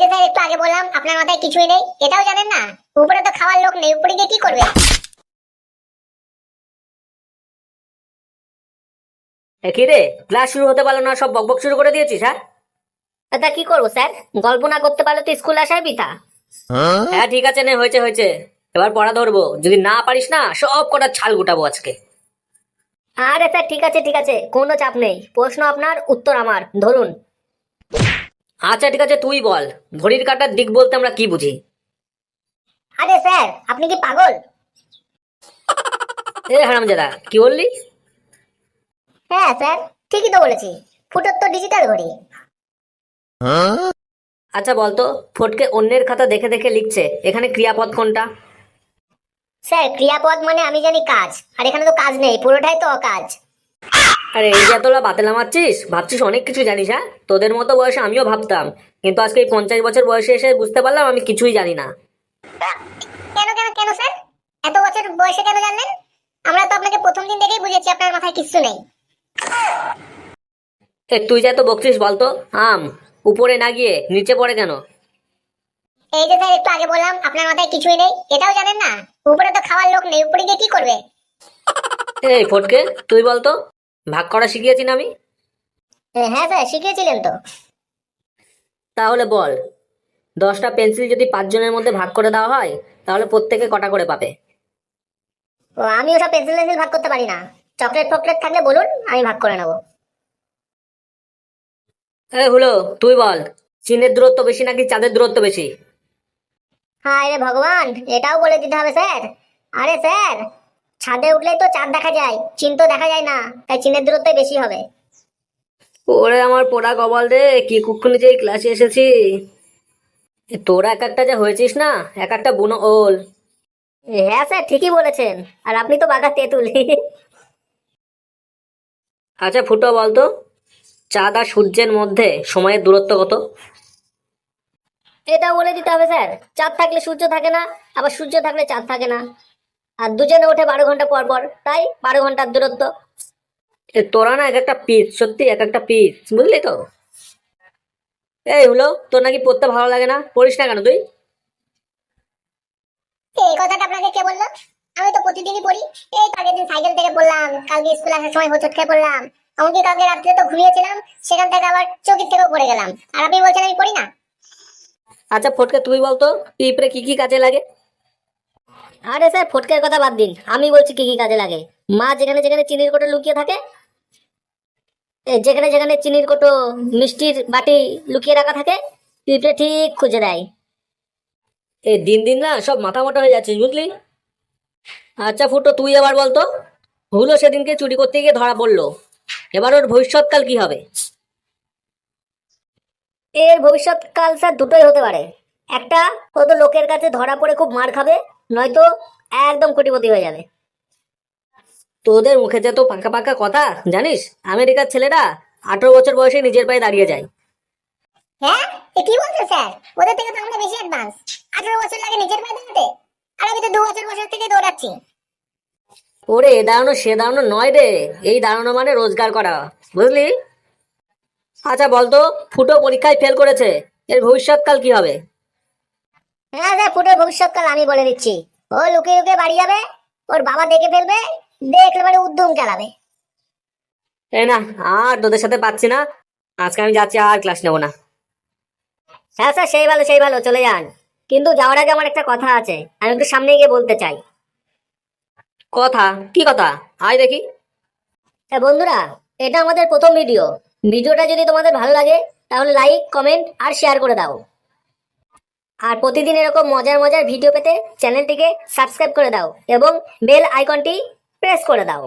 যে স্যার একটু আগে বললাম আপনার মাথায় কিছুই নেই, এটাও জানেন না? উপরে তো খাওয়ার লোক নেই, উপরে গিয়ে কি করবে? কি রে, ক্লাস শুরু হতে পারলো না, সব বকবক শুরু করে দিয়েছিস? হ্যাঁ তা কি করবো স্যার, গল্প না করতে পারলে তো স্কুল আসাই বৃথা। হ্যাঁ ঠিক আছে, নে হয়েছে হয়েছে, এবার পড়া ধরবো। যদি না পারিস না, সব কটা ছাল গুটাবো আজকে। আরে স্যার ঠিক আছে ঠিক আছে, কোনো চাপ নেই, প্রশ্ন আপনার উত্তর আমার, ধরুন। আচ্ছা ঠিক আছে, তুই বল, ঘড়ির কাঁটার দিক বলতে আমরা কি বুঝি? আরে স্যার আপনি কি পাগল? এ হারামজাদা, কি বললি? হ্যাঁ স্যার, ঠিকই তো বলেছি, ফুটোর তো ডিজিটাল ঘড়ি। আচ্ছা বলতো, ফটকে অন্যের খাতা দেখে দেখে লিখছে, এখানে ক্রিয়াপদ কোনটা? স্যার ক্রিয়াপদ মানে আমি জানি কাজ, আর এখানে তো কাজ নেই, পুরোটাই তো অকাজ। আরে এই যে তোরা বাতেলা মারছিস, ভাবছিস অনেক কিছু জানিস। হ্যাঁ, তোদের মতো বয়সে আমিও ভাবতাম, কিন্তু আজকে এই 50 বছর বয়সে এসে বুঝতে পারলাম আমি কিছুই জানি না। কেন কেন কেন স্যার, এত বছর বয়সে কেন জানলেন? আমরা তো আপনাকে প্রথম দিন থেকেই বুঝেছি আপনার মাথায় কিছু নেই। তুই যা তো বকছিস বলতো, আম উপরে না গিয়ে নিচে পড়ে কেন? এই যে স্যার একটু আগে বললাম আপনার মাথায় কিছুই নেই, এটাও জানেন না? উপরে তো খাওয়ার লোক নেই, উপরে গিয়ে কি করবে? এই ফটকে, তুই বলতো, ভাগ করা শিখিয়েছি না আমি? হ্যাঁ স্যার শিখিয়েছিলেন তো। তাহলে বল, 10টা পেন্সিল যদি 5 জনের মধ্যে ভাগ করে দেওয়া হয়, তাহলে প্রত্যেকে কটা করে পাবে? ও আমি ওসব পেন্সিল পেন্সিল ভাগ করতে পারি না, চকলেট ফকলেট থাকলে বলুন, আমি ভাগ করে নেবো। হলো, তুই বল, চীনের দূরত্ব বেশি নাকি চাঁদের দূরত্ব বেশি? হায় রে ভগবান, এটাও বলে দিতে হবে স্যার? আরে স্যার, ছাদে উঠলেই তো চাঁদ দেখা যায়, চীন তো দেখা যায় না, তাই চীনের দূরত্বই বেশি হবে। ওরে আমার পোড়া কপাল রে, কি কুক্ষণে যে এই ক্লাসে এসেছি। তোরা এক একটা যা হয়েছিস না, এক একটা বুনো ওল। হ্যাঁ স্যার ঠিকই বলেছেন, আর আপনি তো বাঘা তেঁতুল। আচ্ছা ফুটো বলতো, চাঁদ আর সূর্যের মধ্যে সময়ের দূরত্ব কত? এটাও বলে দিতে হবে স্যার? চাঁদ থাকলে সূর্য থাকে না, আবার সূর্য থাকলে চাঁদ থাকে না, আর দুজনে ওঠে 12 ঘন্টা পর পর, তাই 12 ঘন্টার দূরত্ব। তোরা না এক একটা পিস, সত্যি এক একটা পিস, বুঝলি তো? এই হলো, তোর নাকি পড়তে ভালো লাগে না, পড়িস না কেন তুই? এই কথাটা আপনাকে কে বললো? আমি তো প্রতিদিনই পড়ি। এই তো আগের দিন সাইকেল থেকে পড়লাম, কালকে স্কুল আসার সময় হোঁচট খেয়ে পড়লাম, এমনকি কালকে রাত্রে তো ঘুমিয়েছিলাম, সেখান থেকে আবার চৌকির থেকেও পড়ে গেলাম, আর আপনি বলছেন আমি পড়ি না? আচ্ছা ফটকে, তুই বলতো, পিঁপড়ে কি কি কাজে লাগে? আরে স্যার ফটকের কথা বাদ দিন, আমি বলছি কি কি কাজে লাগে। মা যেখানে যেখানে চিনির কোটো লুকিয়ে থাকে, যেখানে যেখানে চিনির কোটো, মিষ্টির বাটি লুকিয়ে রাখা থাকে, পিঁপড়ে ঠিক খুঁজে দেয়। এই দিন দিন না সব মাথা মোটা হয়ে যাচ্ছিস, বুঝলি? আচ্ছা ফুটো, তুই এবার বলতো, হুলো সেদিনকে চুরি করতে গিয়ে ধরা পড়লো, এবার ওর ভবিষ্যৎকাল কি হবে? এর ভবিষ্যৎকাল স্যার দুটোই হতে পারে। একটা, ও তো লোকের কাছে ধরা পড়ে খুব মার খাবে, নয়তো একদম কোটিপতি হয়ে যাবে। তোদের মুখে যে তো পাকা পাকা কথা, জানিস আমেরিকার ছেলেরা 18 বছর বয়সে নিজের পায়ে দাঁড়িয়ে যায়। হ্যাঁ, এ কি বলছেন স্যার? ওদের থেকে তো আমরা বেশি অ্যাডভান্স। 18 বছর লাগে নিজের পায়ে দাঁড়াতে, আর আমি তো 2 বছর থেকে দৌড়াচ্ছি। ওরে এ দাঁড়ানো সে দাঁড়ানো নয় রে, এই দাঁড়ানো মানে রোজগার করা, বুঝলি? আচ্ছা বলতো, ফুটো পরীক্ষায় ফেল করেছে, এর ভবিষ্যৎকাল কি হবে? হ্যাঁ স্যার, ফুটের ভবিষ্যৎকাল আমি বলে দিচ্ছি। ও লুকিয়ে লুকিয়ে বাড়ি যাবে, ওর বাবা দেখে ফেলবে, দেখলে মানে উদ্যম চালাবে। এই না, আর তোদের সাথে পাচ্ছি না, আজকে আমি যাচ্ছি, আর ক্লাস নেবো না। হ্যাঁ স্যার সেই ভালো সেই ভালো, চলে যান। কিন্তু যাওয়ার আগে আমার একটা কথা আছে, আমি একটু সামনে গিয়ে বলতে চাই। কথা? কি কথা? আয় দেখি। হ্যাঁ বন্ধুরা, এটা আমাদের প্রথম ভিডিও। ভিডিওটা যদি তোমাদের ভালো লাগে তাহলে লাইক কমেন্ট আর শেয়ার করে দাও। আর প্রতিদিন এরকম মজার মজার ভিডিও পেতে চ্যানেলটিকে সাবস্ক্রাইব করে দাও এবং বেল আইকনটি প্রেস করে দাও।